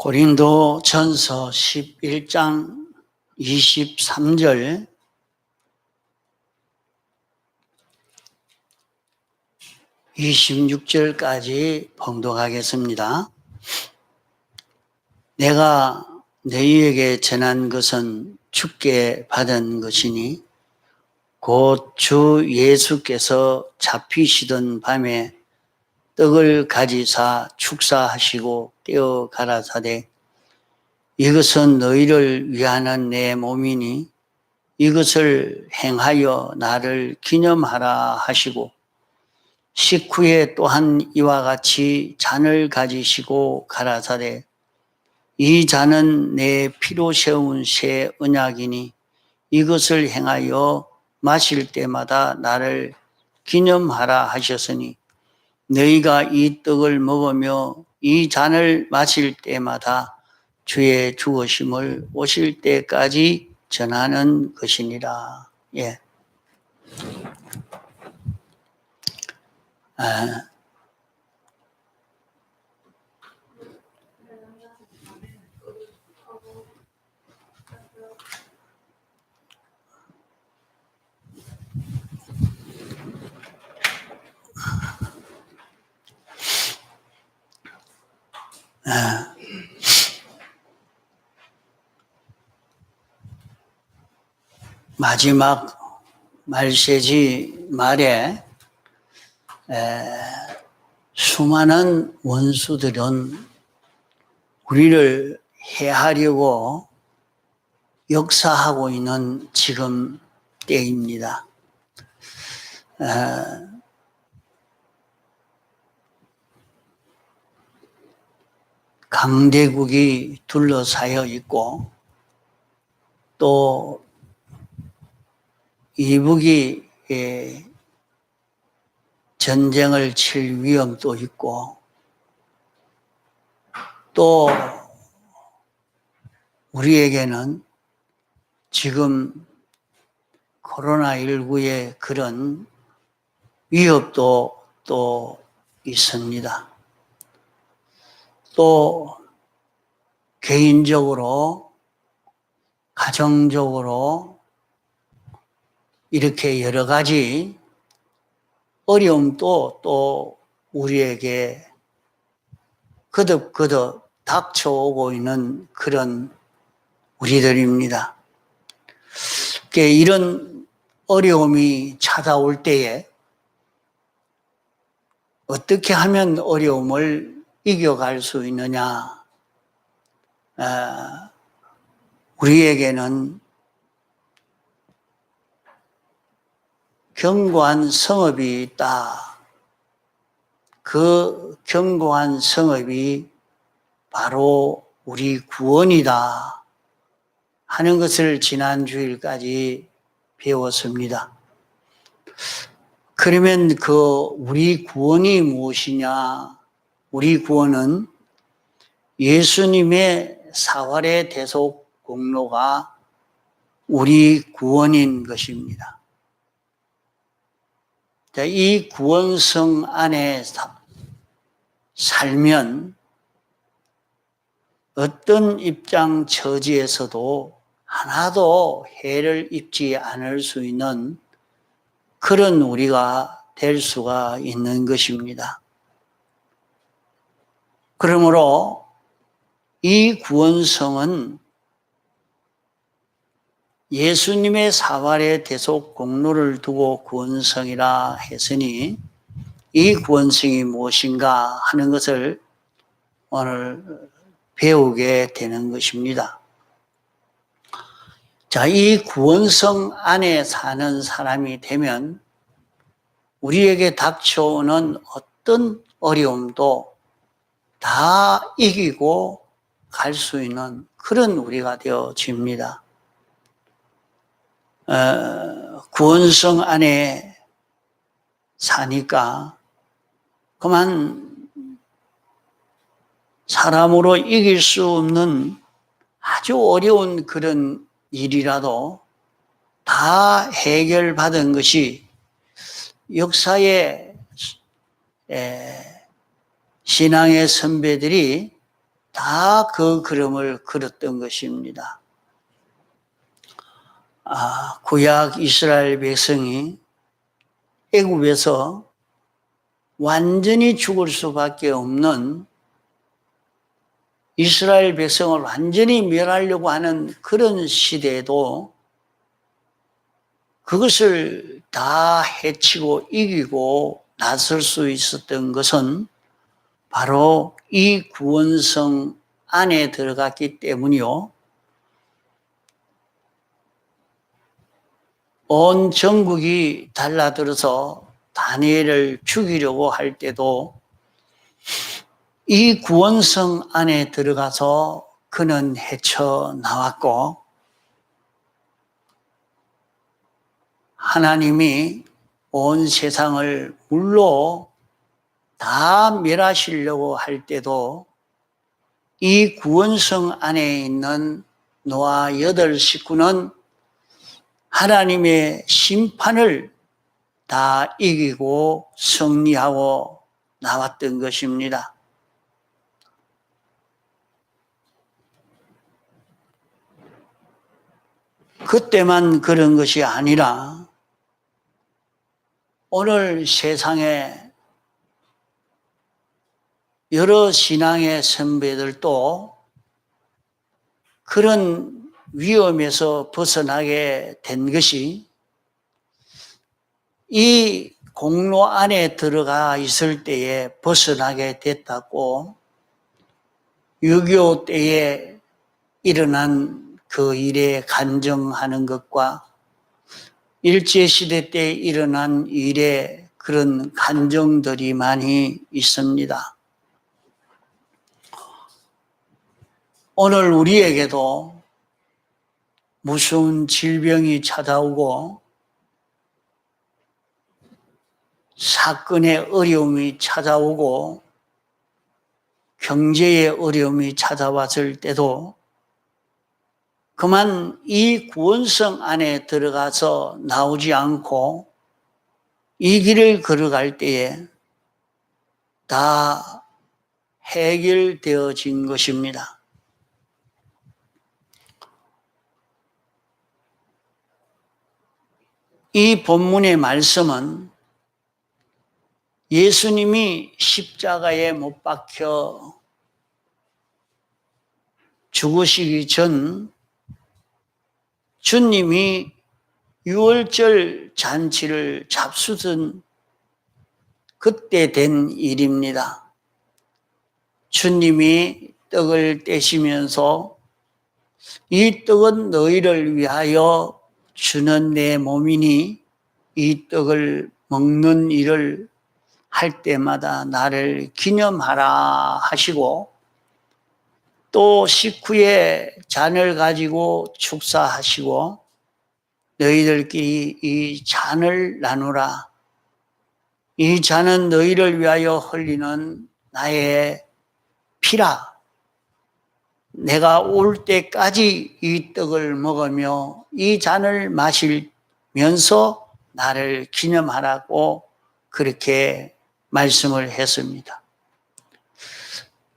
고린도전서 11장 23절 (26절까지) 봉독하겠습니다. 내가 너희에게 전한 것은 주께 받은 것이니 곧 주 예수께서 잡히시던 밤에 떡을 가지사 축사하시고 떼어 가라사대 이것은 너희를 위하는 내 몸이니 이것을 행하여 나를 기념하라 하시고 식후에 또한 이와 같이 잔을 가지시고 가라사대 이 잔은 내 피로 세운 새 언약이니 이것을 행하여 마실 때마다 나를 기념하라 하셨으니 너희가 이 떡을 먹으며 이 잔을 마실 때마다 주의 죽으심을 오실 때까지 전하는 것이니라. 예. 마지막 말세지 말에 수많은 원수들은 우리를 해하려고 역사하고 있는 지금 때입니다. 강대국이 둘러싸여 있고 또 이북이 전쟁을 칠 위험도 있고 또 우리에게는 지금 코로나19의 그런 위협도 또 있습니다. 또 개인적으로 가정적으로 이렇게 여러 가지 어려움도 또 우리에게 거듭거듭 닥쳐오고 있는 그런 우리들입니다. 이런 어려움이 찾아올 때에 어떻게 하면 어려움을 이겨갈 수 있느냐? 우리에게는 견고한 성읍이 있다. 그 견고한 성읍이 바로 우리 구원이다 하는 것을 지난 주일까지 배웠습니다. 그러면 우리 구원이 무엇이냐? 우리 구원은 예수님의 사활의 대속 공로가 우리 구원인 것입니다. 이 구원성 안에 살면 어떤 입장 처지에서도 하나도 해를 입지 않을 수 있는 그런 우리가 될 수가 있는 것입니다. 그러므로 이 구원성은 예수님의 사활의 대속 공로를 두고 구원성이라 했으니 이 구원성이 무엇인가 하는 것을 오늘 배우게 되는 것입니다. 이 구원성 안에 사는 사람이 되면 우리에게 닥쳐오는 어떤 어려움도 다 이기고 갈 수 있는 그런 우리가 되어집니다. 구원성 안에 사니까 그만 사람으로 이길 수 없는 아주 어려운 그런 일이라도 다 해결받은 것이 역사의 신앙의 선배들이 다 그 걸음을 걸었던 것입니다. 구약 이스라엘 백성이 애굽에서 완전히 죽을 수밖에 없는, 이스라엘 백성을 완전히 멸하려고 하는 그런 시대에도 그것을 다 해치고 이기고 나설 수 있었던 것은 바로 이 구원성 안에 들어갔기 때문이요. 온 전국이 달라들어서 다니엘을 죽이려고 할 때도 이 구원성 안에 들어가서 그는 헤쳐나왔고, 하나님이 온 세상을 물로 다 멸하시려고 할 때도 이 구원성 안에 있는 노아 8 식구는 하나님의 심판을 다 이기고 승리하고 나왔던 것입니다. 그때만 그런 것이 아니라 오늘 세상에 여러 신앙의 선배들도 그런 위험에서 벗어나게 된 것이 이 공로 안에 들어가 있을 때에 벗어나게 됐다고, 6.25 때에 일어난 그 일에 간증하는 것과 일제시대 때 일어난 일에 그런 간증들이 많이 있습니다. 오늘 우리에게도 무서운 질병이 찾아오고 사건의 어려움이 찾아오고 경제의 어려움이 찾아왔을 때도 그만 이 구원성 안에 들어가서 나오지 않고 이 길을 걸어갈 때에 다 해결되어진 것입니다. 이 본문의 말씀은 예수님이 십자가에 못 박혀 죽으시기 전 주님이 유월절 잔치를 잡수던 그때 된 일입니다. 주님이 떡을 떼시면서 이 떡은 너희를 위하여 주는 내 몸이니 이 떡을 먹는 일을 할 때마다 나를 기념하라 하시고, 또 식후에 잔을 가지고 축사하시고 너희들끼리 이 잔을 나누라. 이 잔은 너희를 위하여 흘리는 나의 피라. 내가 올 때까지 이 떡을 먹으며 이 잔을 마시면서 나를 기념하라고 그렇게 말씀을 했습니다.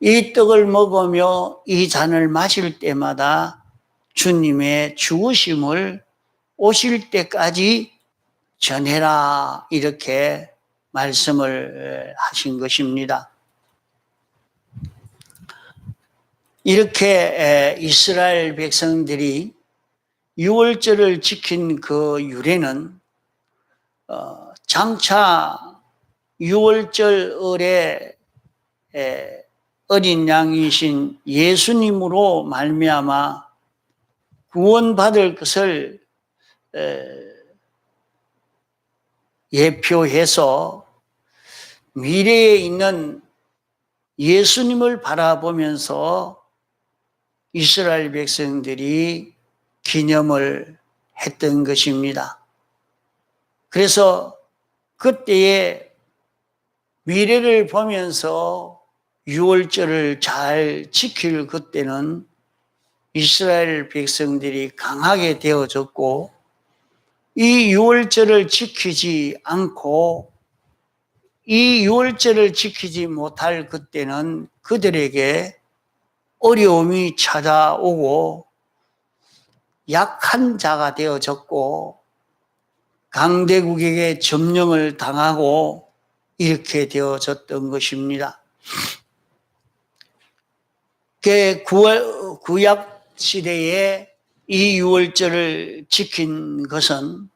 이 떡을 먹으며 이 잔을 마실 때마다 주님의 죽으심을 오실 때까지 전해라, 이렇게 말씀을 하신 것입니다. 이렇게 이스라엘 백성들이 유월절을 지킨 그 유래는 장차 유월절에 어린 양이신 예수님으로 말미암아 구원받을 것을 예표해서 미래에 있는 예수님을 바라보면서 이스라엘 백성들이 기념을 했던 것입니다. 그래서 그때의 미래를 보면서 유월절을 잘 지킬 그때는 이스라엘 백성들이 강하게 되어졌고, 이 유월절을 지키지 않고 이 유월절을 지키지 못할 그때는 그들에게 어려움이 찾아오고 약한 자가 되어졌고 강대국에게 점령을 당하고 이렇게 되어졌던 것입니다. 구약 시대에 이 유월절을 지킨 것은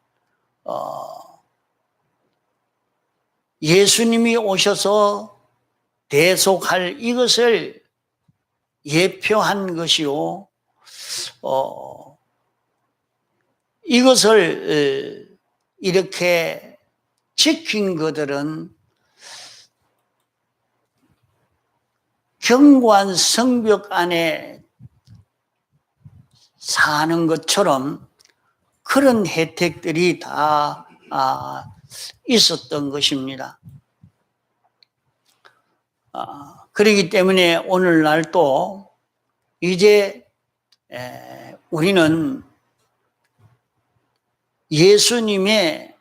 예수님이 오셔서 대속할 이것을 예표한 것이요, 이것을 이렇게 지킨 그들은 견고한 성벽 안에 사는 것처럼 그런 혜택들이 다 있었던 것입니다. 그렇기 때문에 오늘날 또 이제 우리는 예수님의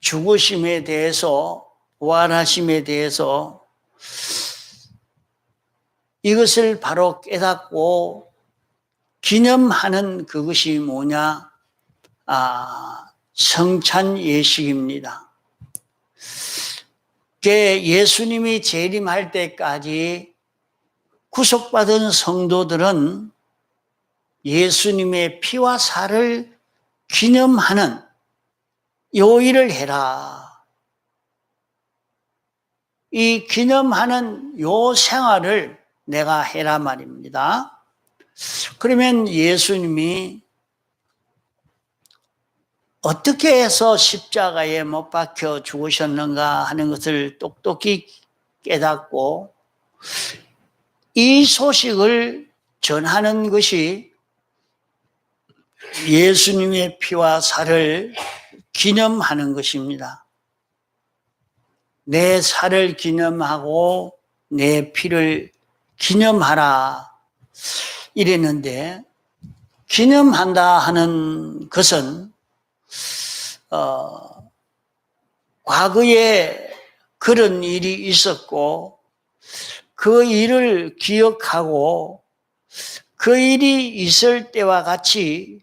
죽으심에 대해서, 부활하심에 대해서 이것을 바로 깨닫고 기념하는 그것이 뭐냐? 성찬 예식입니다. 예수님이 재림할 때까지 구속받은 성도들은 예수님의 피와 살을 기념하는 요 일을 해라. 이 기념하는 요 생활을 내가 해라 말입니다. 그러면 예수님이 어떻게 해서 십자가에 못 박혀 죽으셨는가 하는 것을 똑똑히 깨닫고 이 소식을 전하는 것이 예수님의 피와 살을 기념하는 것입니다. 내 살을 기념하고 내 피를 기념하라 이랬는데, 기념한다 하는 것은 과거에 그런 일이 있었고 그 일을 기억하고 그 일이 있을 때와 같이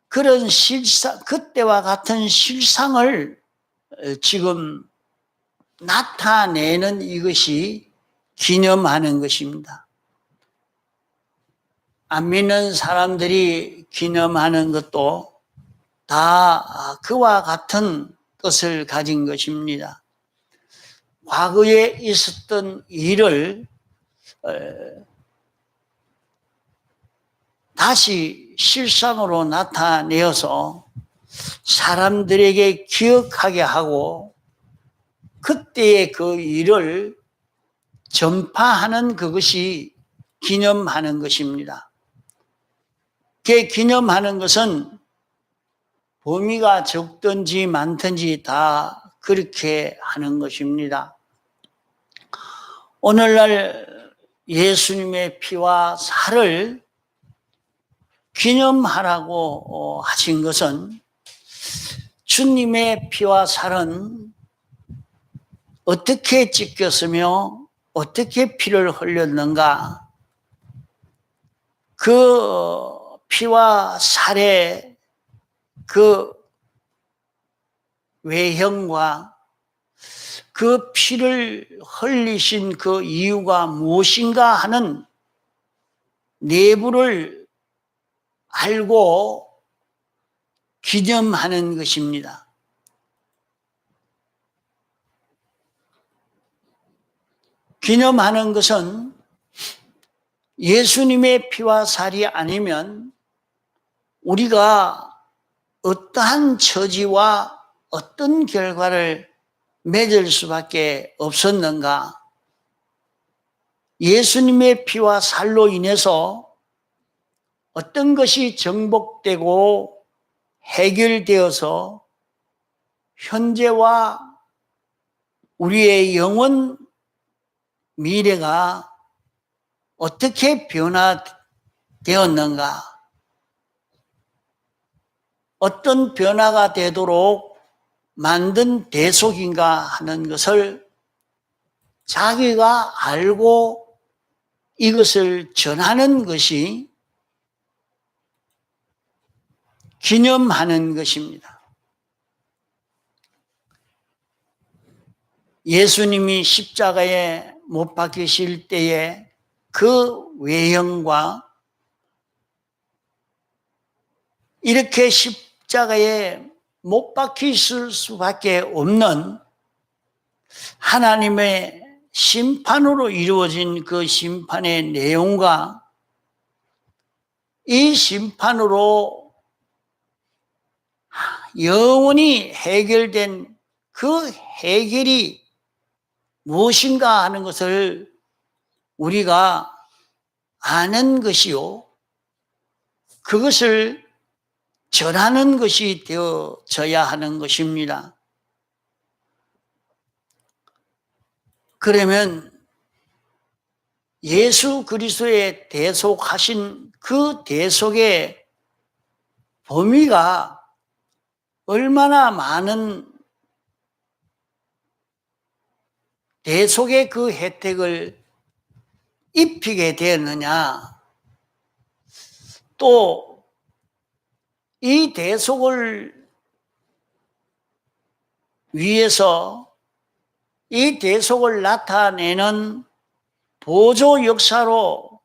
그런 실상, 그때와 같은 실상을 지금 나타내는 이것이 기념하는 것입니다. 안 믿는 사람들이 기념하는 것도 다 그와 같은 뜻을 가진 것입니다. 과거에 있었던 일을 다시 실상으로 나타내어서 사람들에게 기억하게 하고 그때의 그 일을 전파하는 그것이 기념하는 것입니다. 기념하는 것은 범위가 적든지 많든지 다 그렇게 하는 것입니다. 오늘날 예수님의 피와 살을 기념하라고 하신 것은 주님의 피와 살은 어떻게 찢겼으며 어떻게 피를 흘렸는가, 그 피와 살의 그 외형과 그 피를 흘리신 그 이유가 무엇인가 하는 내부를 알고 기념하는 것입니다. 기념하는 것은 예수님의 피와 살이 아니면 우리가 어떠한 처지와 어떤 결과를 맺을 수밖에 없었는가? 예수님의 피와 살로 인해서 어떤 것이 정복되고 해결되어서 현재와 우리의 영원 미래가 어떻게 변화되었는가? 어떤 변화가 되도록 만든 대속인가 하는 것을 자기가 알고 이것을 전하는 것이 기념하는 것입니다. 예수님이 십자가에 못 박히실 때에 그 외형과 이렇게 십자가에 못 박히실 수밖에 없는 하나님의 심판으로 이루어진 그 심판의 내용과 이 심판으로 영원히 해결된 그 해결이 무엇인가 하는 것을 우리가 아는 것이요, 그것을 전하는 것이 되어져야 하는 것입니다. 그러면 예수 그리스도의 대속하신 그 대속의 범위가 얼마나 많은 대속의 그 혜택을 입히게 되었느냐, 또 이 대속을 위해서 이 대속을 나타내는 보조 역사로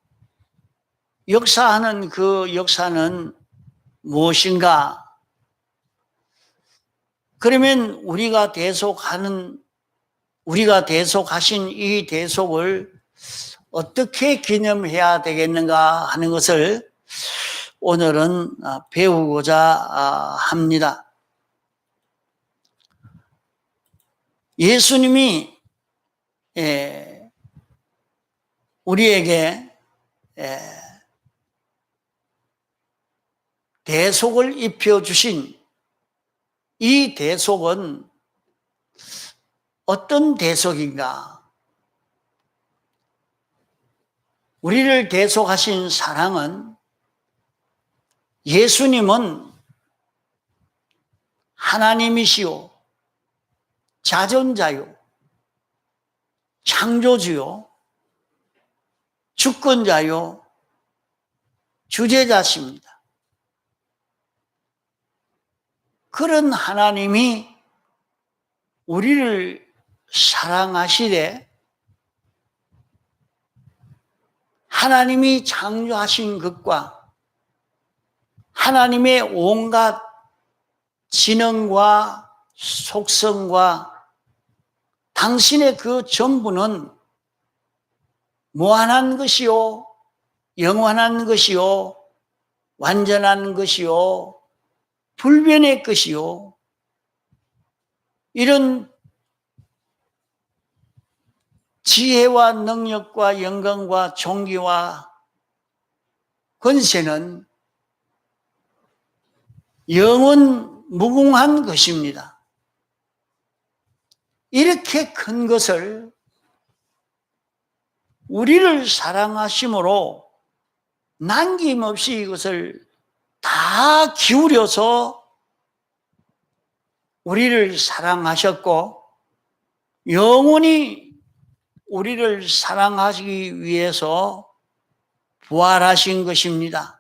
역사하는 그 역사는 무엇인가? 그러면 우리가 대속하신 이 대속을 어떻게 기념해야 되겠는가 하는 것을 오늘은 배우고자 합니다. 예수님이 우리에게 대속을 입혀주신 이 대속은 어떤 대속인가? 우리를 대속하신 사랑은, 예수님은 하나님이시요, 자존자요, 창조주요, 주권자요, 주제자십니다. 그런 하나님이 우리를 사랑하시되 하나님이 창조하신 것과 하나님의 온갖 지능과 속성과 당신의 그 전부는 무한한 것이요, 영원한 것이요, 완전한 것이요, 불변의 것이요, 이런 지혜와 능력과 영광과 존귀와 권세는 영원 무궁한 것입니다. 이렇게 큰 것을 우리를 사랑하심으로 남김없이 이것을 다 기울여서 우리를 사랑하셨고 영원히 우리를 사랑하시기 위해서 부활하신 것입니다.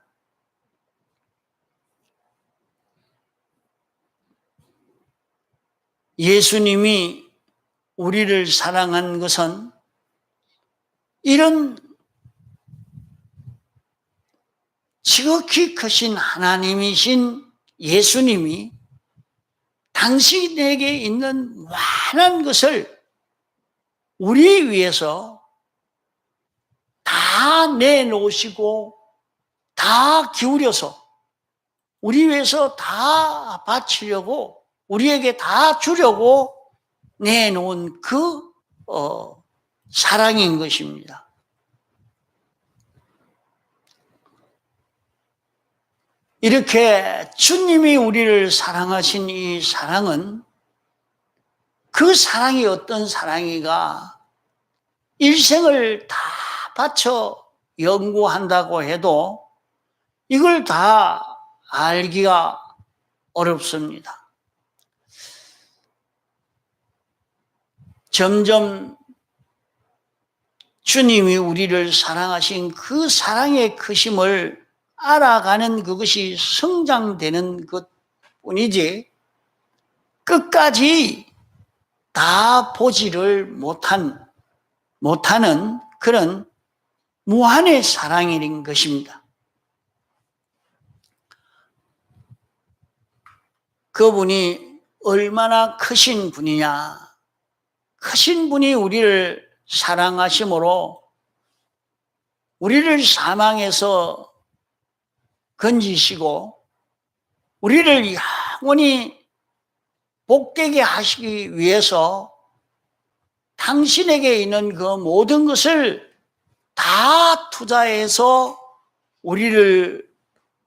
예수님이 우리를 사랑한 것은 이런 지극히 크신 하나님이신 예수님이 당신에게 있는 많은 것을 우리 위해서 다 내놓으시고 다 기울여서 우리 위해서 다 바치려고 우리에게 다 주려고 내놓은 그 사랑인 것입니다. 이렇게 주님이 우리를 사랑하신 이 사랑은 그 사랑이 어떤 사랑이가 일생을 다 바쳐 연구한다고 해도 이걸 다 알기가 어렵습니다. 점점 주님이 우리를 사랑하신 그 사랑의 크심을 알아가는 그것이 성장되는 것뿐이지 끝까지 다 보지를 못하는 그런 무한의 사랑인 것입니다. 그분이 얼마나 크신 분이냐. 크신 분이 우리를 사랑하심으로 우리를 사망에서 건지시고 우리를 영원히 복되게 하시기 위해서 당신에게 있는 그 모든 것을 다 투자해서 우리를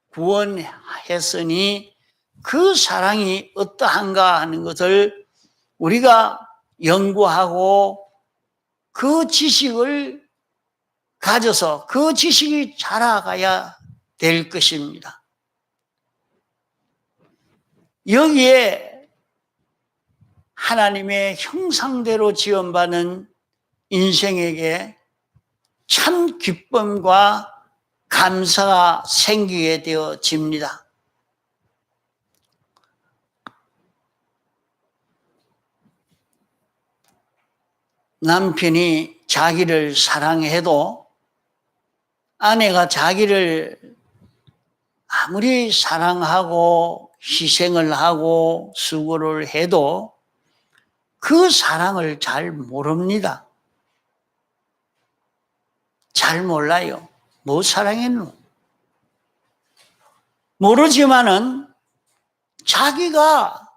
구원했으니 그 사랑이 어떠한가 하는 것을 우리가 연구하고 그 지식을 가져서 그 지식이 자라가야 될 것입니다. 여기에 하나님의 형상대로 지원받은 인생에게 참 기쁨과 감사가 생기게 되어집니다. 남편이 자기를 사랑해도 아내가 자기를 아무리 사랑하고 희생을 하고 수고를 해도 그 사랑을 잘 모릅니다. 잘 몰라요. 뭐 사랑했노? 모르지만은 자기가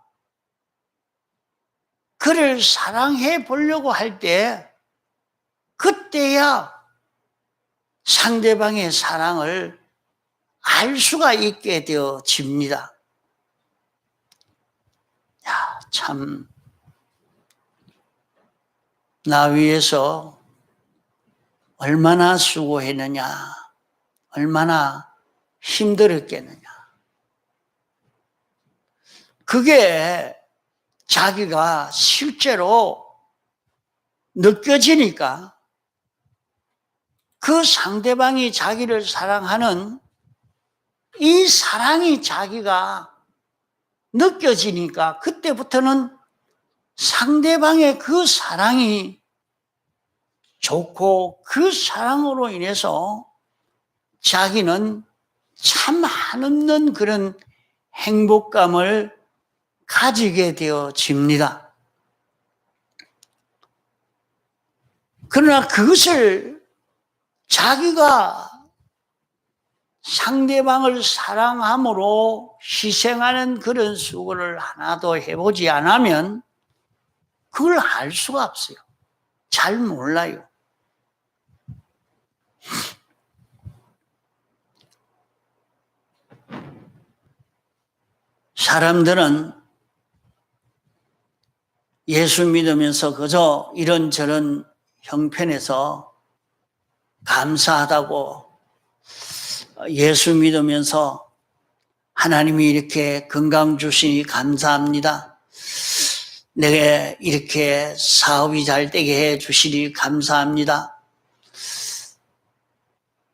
그를 사랑해 보려고 할 때 그때야 상대방의 사랑을 알 수가 있게 되어집니다. 야, 참, 나 위해서 얼마나 수고했느냐, 얼마나 힘들었겠느냐. 그게 자기가 실제로 느껴지니까 그 상대방이 자기를 사랑하는 이 사랑이 자기가 느껴지니까 그때부터는 상대방의 그 사랑이 좋고 그 사랑으로 인해서 자기는 참 한없는 그런 행복감을 가지게 되어집니다. 그러나 그것을 자기가 상대방을 사랑함으로 희생하는 그런 수고를 하나도 해보지 않으면 그걸 알 수가 없어요. 잘 몰라요. 사람들은 예수 믿으면서 그저 이런저런 형편에서 감사하다고 예수 믿으면서 하나님이 이렇게 건강 주시니 감사합니다. 내게 이렇게 사업이 잘 되게 해 주시니 감사합니다.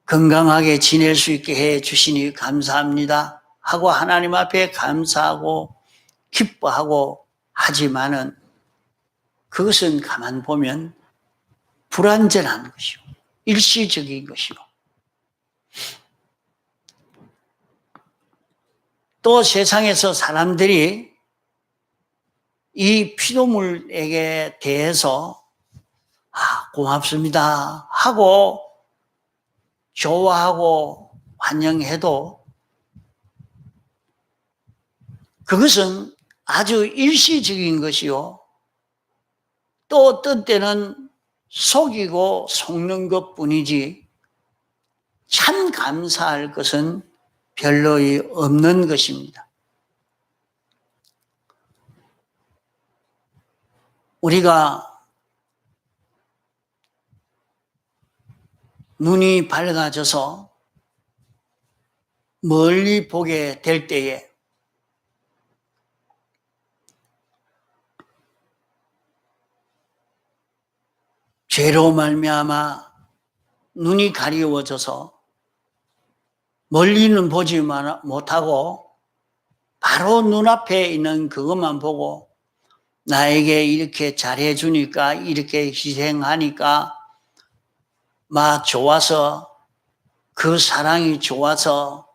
건강하게 지낼 수 있게 해 주시니 감사합니다. 하고 하나님 앞에 감사하고 기뻐하고 하지만은 그것은 가만 보면 불완전한 것이요. 일시적인 것이요. 또 세상에서 사람들이 이 피조물에게 대해서 고맙습니다 하고 좋아하고 환영해도 그것은 아주 일시적인 것이요. 또 어떤 때는 속이고 속는 것뿐이지 참 감사할 것은 별로 없는 것입니다. 우리가 눈이 밝아져서 멀리 보게 될 때에 죄로 말미암아 눈이 가리워져서 멀리는 보지 못하고 바로 눈앞에 있는 그것만 보고 나에게 이렇게 잘해주니까 이렇게 희생하니까 막 좋아서 그 사랑이 좋아서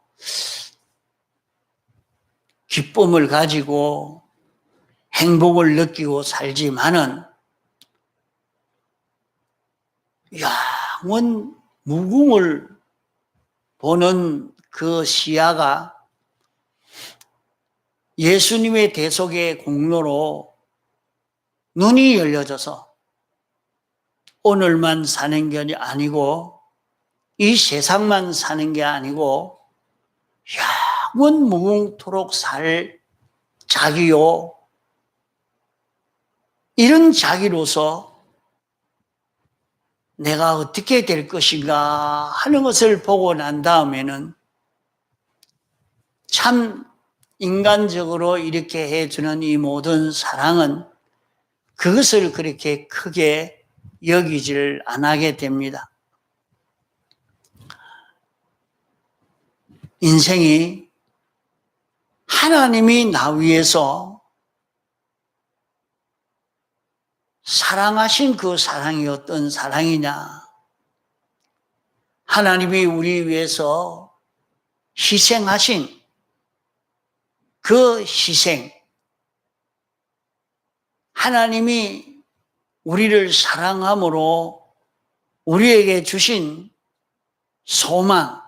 기쁨을 가지고 행복을 느끼고 살지만은 영원 무궁을 보는 그 시야가 예수님의 대속의 공로로 눈이 열려져서 오늘만 사는 게 아니고 이 세상만 사는 게 아니고 영원 무궁토록 살 자기요, 이런 자기로서 내가 어떻게 될 것인가 하는 것을 보고 난 다음에는 참 인간적으로 이렇게 해주는 이 모든 사랑은 그것을 그렇게 크게 여기지를 안 하게 됩니다. 인생이 하나님이 나 위해서 사랑하신 그 사랑이 어떤 사랑이냐? 하나님이 우리 위해서 희생하신 그 희생, 하나님이 우리를 사랑함으로 우리에게 주신 소망,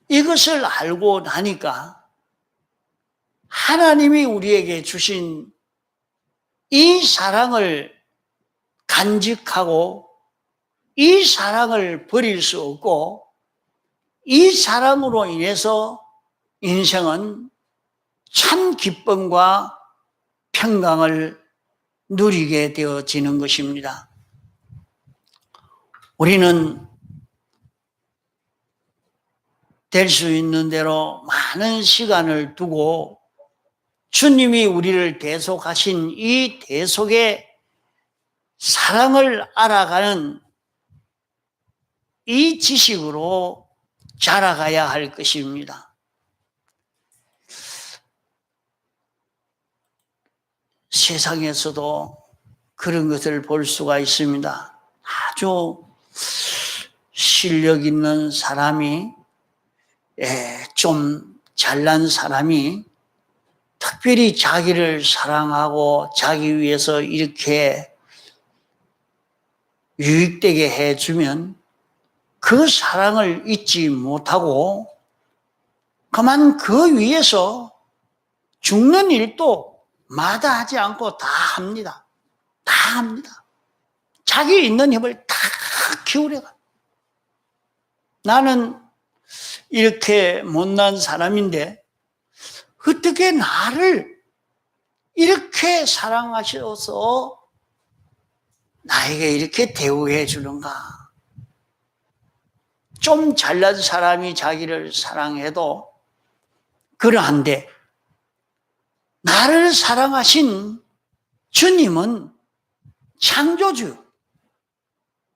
이것을 알고 나니까 하나님이 우리에게 주신 이 사랑을 간직하고 이 사랑을 버릴 수 없고 이 사랑으로 인해서 인생은 참 기쁨과 평강을 누리게 되어지는 것입니다. 우리는 될 수 있는 대로 많은 시간을 두고 주님이 우리를 대속하신 이 대속의 사랑을 알아가는 이 지식으로 자라가야 할 것입니다. 세상에서도 그런 것을 볼 수가 있습니다. 아주 실력 있는 사람이, 좀 잘난 사람이 특별히 자기를 사랑하고 자기 위해서 이렇게 유익되게 해주면 그 사랑을 잊지 못하고 그만 그 위해서 죽는 일도 마다하지 않고 다 합니다. 다 합니다. 자기 있는 힘을 다 기울여가. 나는 이렇게 못난 사람인데 어떻게 나를 이렇게 사랑하셔서 나에게 이렇게 대우해 주는가? 좀 잘난 사람이 자기를 사랑해도 그러한데 나를 사랑하신 주님은 창조주,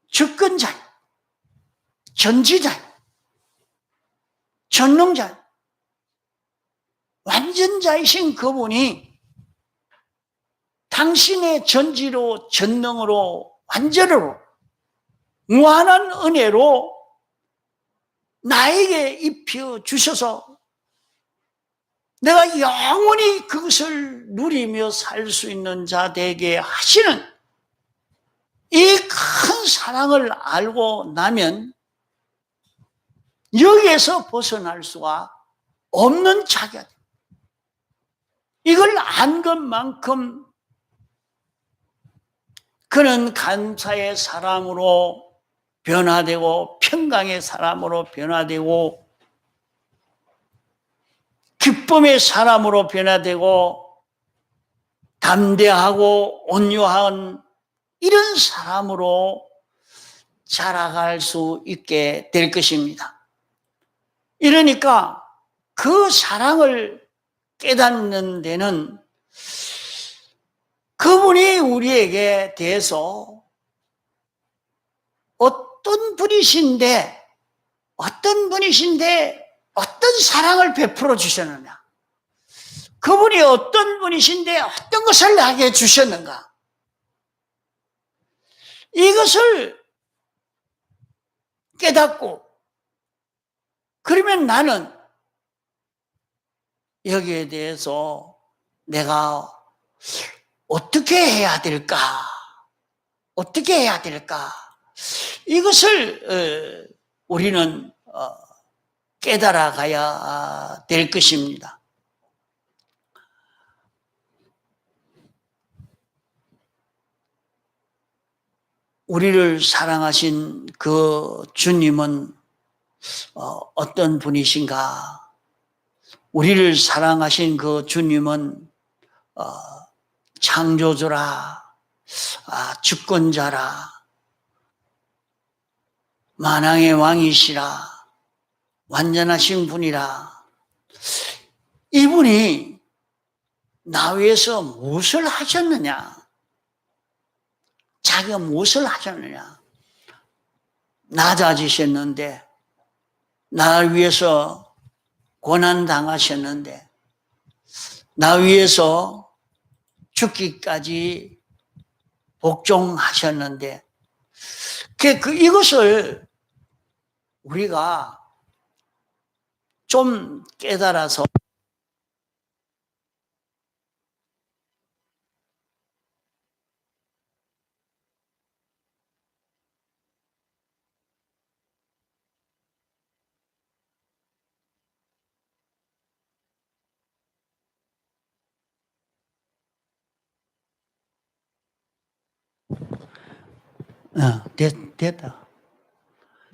주권자, 전지자, 전능자, 완전자이신 그분이 당신의 전지로, 전능으로, 완전으로, 무한한 은혜로 나에게 입혀 주셔서 내가 영원히 그것을 누리며 살 수 있는 자 되게 하시는 이 큰 사랑을 알고 나면 여기에서 벗어날 수가 없는 자가 됩니다. 이걸 안 것만큼 그는 감사의 사람으로 변화되고 평강의 사람으로 변화되고 기쁨의 사람으로 변화되고 담대하고 온유한 이런 사람으로 자라갈 수 있게 될 것입니다. 이러니까 그 사랑을 깨닫는 데는 그분이 우리에게 대해서 어떤 분이신데 어떤 사랑을 베풀어 주셨느냐? 그분이 어떤 분이신데 어떤 것을 나에게 주셨는가? 이것을 깨닫고, 그러면 나는 여기에 대해서 내가 어떻게 해야 될까? 어떻게 해야 될까? 이것을 우리는 깨달아 가야 될 것입니다. 우리를 사랑하신 그 주님은 어떤 분이신가? 우리를 사랑하신 그 주님은 창조주라, 주권자라, 만왕의 왕이시라, 완전하신 분이라. 이분이 나 위해서 무엇을 하셨느냐? 자기가 무엇을 하셨느냐? 낮아지셨는데, 나를 위해서 고난당하셨는데, 나 위해서 죽기까지 복종하셨는데, 이것을 우리가 좀 깨달아서 됐다.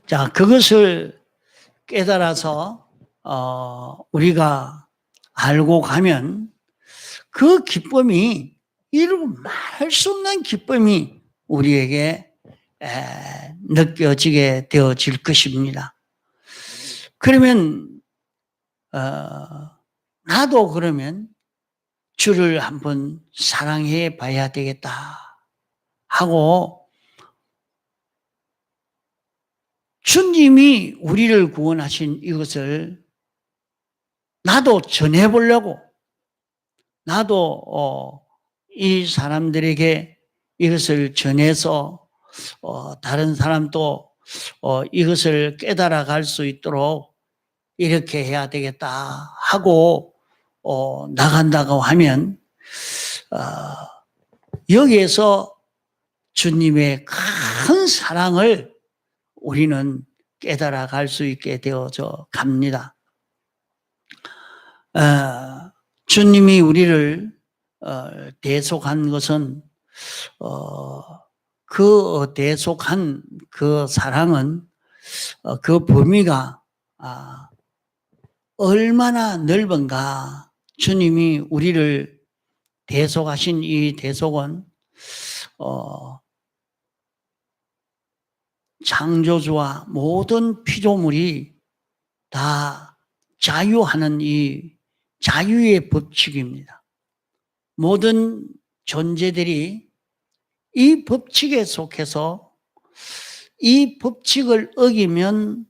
자, 그것을 깨달아서 우리가 알고 가면 그 기쁨이, 이루 말할 수 없는 기쁨이 우리에게 느껴지게 되어질 것입니다. 그러면 나도 그러면 주를 한번 사랑해 봐야 되겠다 하고, 주님이 우리를 구원하신 이것을 나도 전해보려고, 나도 이 사람들에게 이것을 전해서 다른 사람도 이것을 깨달아 갈 수 있도록 이렇게 해야 되겠다 하고 나간다고 하면 여기에서 주님의 큰 사랑을 우리는 깨달아 갈 수 있게 되어져 갑니다. 주님이 우리를 대속한 것은 그 대속한 그 사랑은 그 범위가 얼마나 넓은가. 주님이 우리를 대속하신 이 대속은 창조주와 모든 피조물이 다 자유하는 이 자유의 법칙입니다. 모든 존재들이 이 법칙에 속해서 이 법칙을 어기면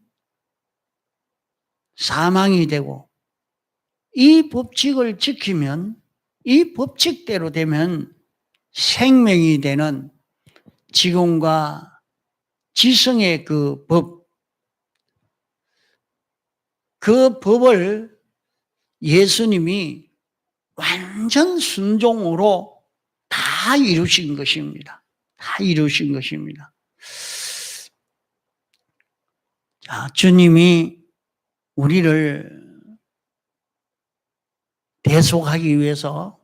사망이 되고, 이 법칙을 지키면, 이 법칙대로 되면 생명이 되는 지금과 지성의 그 법, 그 법을 예수님이 완전 순종으로 다 이루신 것입니다. 다 이루신 것입니다. 자, 주님이 우리를 대속하기 위해서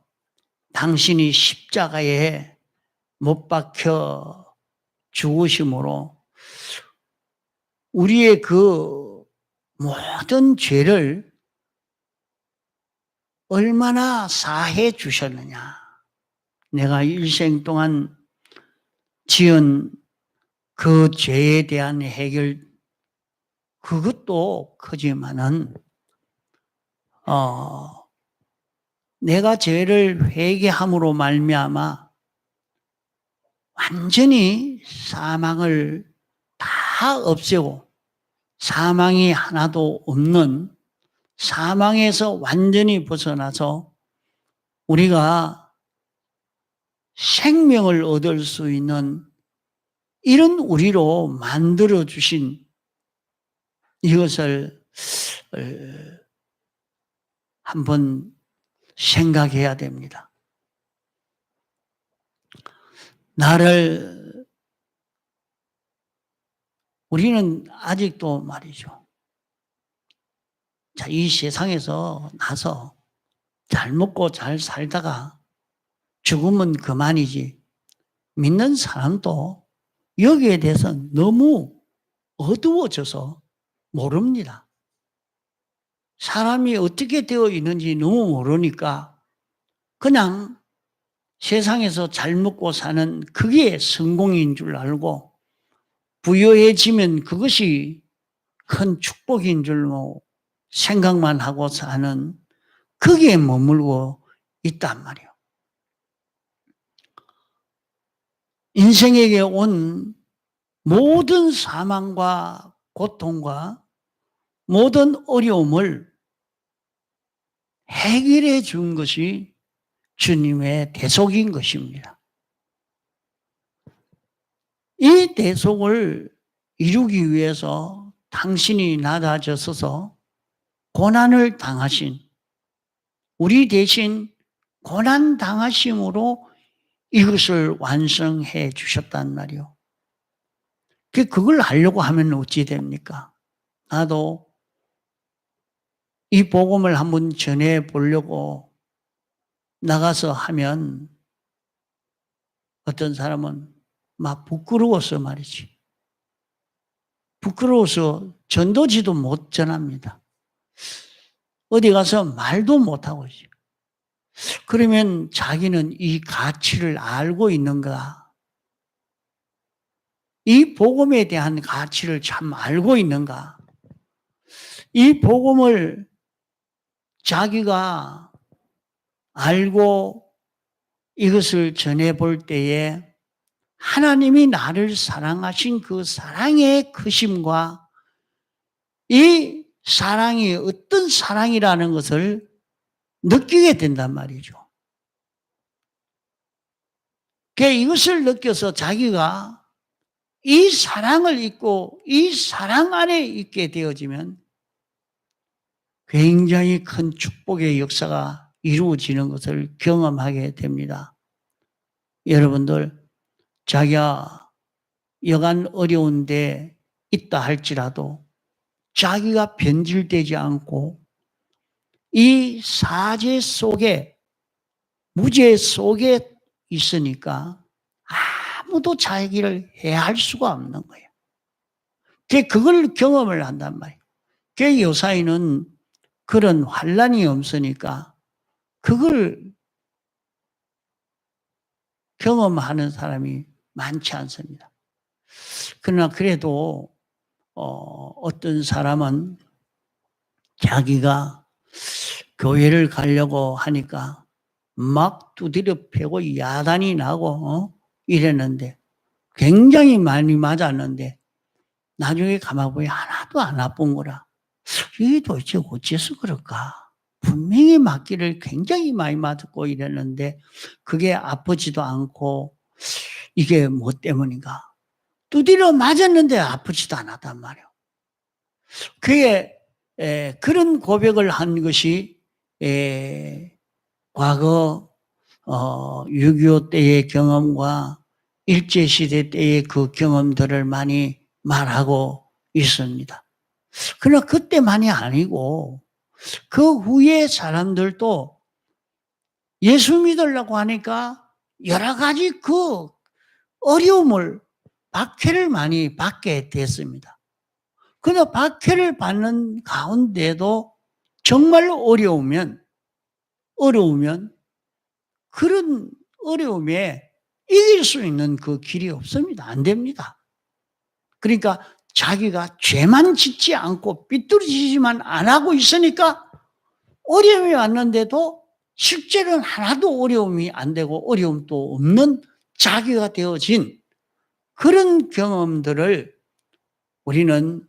당신이 십자가에 못 박혀 죽으심으로 우리의 그 모든 죄를 얼마나 사해 주셨느냐. 내가 일생 동안 지은 그 죄에 대한 해결, 그것도 크지만은 내가 죄를 회개함으로 말미암아 완전히 사망을 다 다 없애고 사망이 하나도 없는, 사망에서 완전히 벗어나서 우리가 생명을 얻을 수 있는 이런 우리로 만들어 주신 이것을 한번 생각해야 됩니다. 우리는 아직도 말이죠. 자, 이 세상에서 나서 잘 먹고 잘 살다가 죽으면 그만이지. 믿는 사람도 여기에 대해서 너무 어두워져서 모릅니다. 사람이 어떻게 되어 있는지 너무 모르니까 그냥 세상에서 잘 먹고 사는 그게 성공인 줄 알고 부유해지면 그것이 큰 축복인 줄 생각만 하고 사는, 거기에 머물고 있단 말이에요. 인생에게 온 모든 사망과 고통과 모든 어려움을 해결해 준 것이 주님의 대속인 것입니다. 이 대속을 이루기 위해서 당신이 낮아져서 고난을 당하신, 우리 대신 고난 당하심으로 이것을 완성해 주셨단 말이요. 그걸 하려고 하면 어찌 됩니까? 나도 이 복음을 한번 전해 보려고 나가서 하면 어떤 사람은 막 부끄러워서 말이지. 부끄러워서 전도지도 못 전합니다. 어디 가서 말도 못하고 있어요. 그러면 자기는 이 가치를 알고 있는가? 이 복음에 대한 가치를 참 알고 있는가? 이 복음을 자기가 알고 이것을 전해볼 때에 하나님이 나를 사랑하신 그 사랑의 크심과 이 사랑이 어떤 사랑이라는 것을 느끼게 된단 말이죠. 이것을 느껴서 자기가 이 사랑을 잊고 이 사랑 안에 있게 되어지면 굉장히 큰 축복의 역사가 이루어지는 것을 경험하게 됩니다. 여러분들, 자기가 여간 어려운 데 있다 할지라도 자기가 변질되지 않고 이 사제 속에, 무죄 속에 있으니까 아무도 자기를 해할 수가 없는 거예요. 그걸 경험을 한단 말이에요. 요사이는 그런 환란이 없으니까 그걸 경험하는 사람이 많지 않습니다. 그러나 그래도 어떤 사람은 자기가 교회를 가려고 하니까 막 두드려 패고 야단이 나고 이랬는데 굉장히 많이 맞았는데 나중에 가만보니 하나도 안 아픈 거라. 이게 도대체 어째서 그럴까? 분명히 맞기를 굉장히 많이 맞았고 이랬는데 그게 아프지도 않고 이게 뭐 때문인가? 두드려 맞았는데 아프지도 않았단 말이에요. 그게 그런 고백을 한 것이 과거 6.25 때의 경험과 일제시대 때의 그 경험들을 많이 말하고 있습니다. 그러나 그때만이 아니고 그 후에 사람들도 예수 믿으려고 하니까 여러 가지 그 어려움을, 박해를 많이 받게 됐습니다. 그러나 박해를 받는 가운데도 정말 어려우면 그런 어려움에 이길 수 있는 그 길이 없습니다. 안 됩니다. 그러니까 자기가 죄만 짓지 않고 삐뚤어지지만 안 하고 있으니까 어려움이 왔는데도 실제로는 하나도 어려움이 안 되고 어려움도 없는 자기가 되어진 그런 경험들을 우리는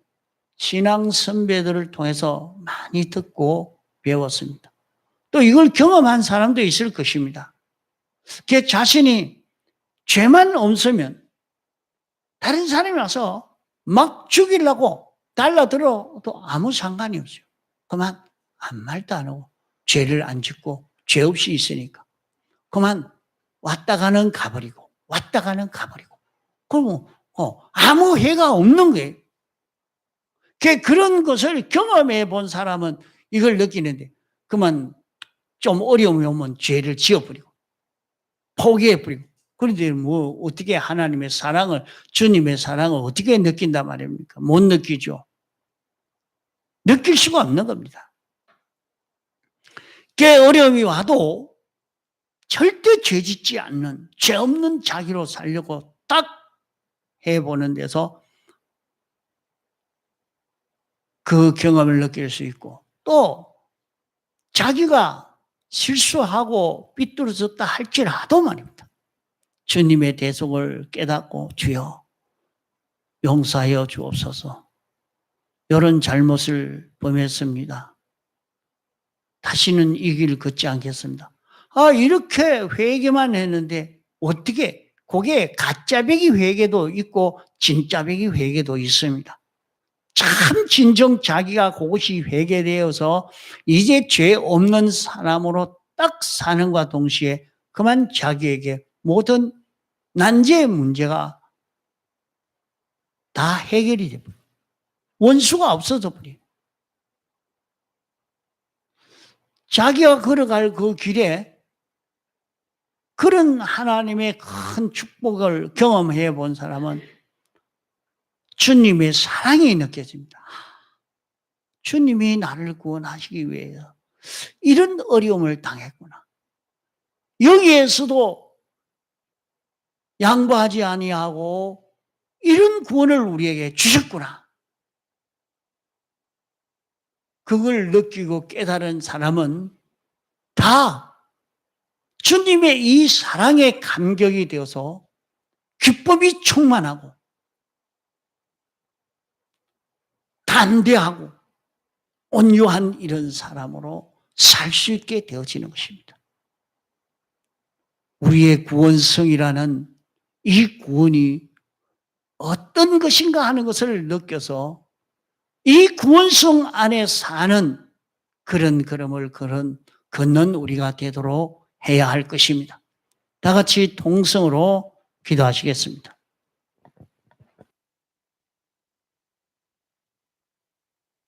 신앙 선배들을 통해서 많이 듣고 배웠습니다. 또 이걸 경험한 사람도 있을 것입니다. 걔 자신이 죄만 없으면 다른 사람이 와서 막 죽이려고 달라들어도 아무 상관이 없어요. 그만 아무 말도 안 하고 죄를 안 짓고 죄 없이 있으니까 그만 왔다 가는 가버리고 왔다 가는 가버리고 그러면 아무 해가 없는 거예요. 그런 것을 경험해 본 사람은 이걸 느끼는데 그만 좀 어려움이 오면 죄를 지어버리고 포기해버리고 그런데 뭐 어떻게 하나님의 사랑을 주님의 사랑을 어떻게 느낀단 말입니까? 못 느끼죠. 느낄 수가 없는 겁니다. 어려움이 와도 절대 죄짓지 않는 죄 없는 자기로 살려고 딱 해보는 데서 그 경험을 느낄 수 있고 또 자기가 실수하고 삐뚤어졌다 할지라도 말입니다. 주님의 대속을 깨닫고 주여 용서하여 주옵소서. 이런 잘못을 범했습니다. 다시는 이 길 걷지 않겠습니다. 이렇게 회개만 했는데 어떻게 그게 가짜배기 회개도 있고 진짜배기 회개도 있습니다. 참 진정 자기가 그것이 회개되어서 이제 죄 없는 사람으로 딱 사는과 동시에 그만 자기에게 모든 난제의 문제가 다 해결이 돼버려요. 원수가 없어져 버려요. 자기가 걸어갈 그 길에 그런 하나님의 큰 축복을 경험해 본 사람은 주님의 사랑이 느껴집니다. 주님이 나를 구원하시기 위해서 이런 어려움을 당했구나. 여기에서도 양보하지 아니하고 이런 구원을 우리에게 주셨구나. 그걸 느끼고 깨달은 사람은 다 주님의 이 사랑에 감격이 되어서 기쁨이 충만하고 담대하고 온유한 이런 사람으로 살 수 있게 되어지는 것입니다. 우리의 구원성이라는 이 구원이 어떤 것인가 하는 것을 느껴서 이 구원성 안에 사는 그런 걸음을 걷는 우리가 되도록 해야 할 것입니다. 다 같이 동성으로 기도하시겠습니다.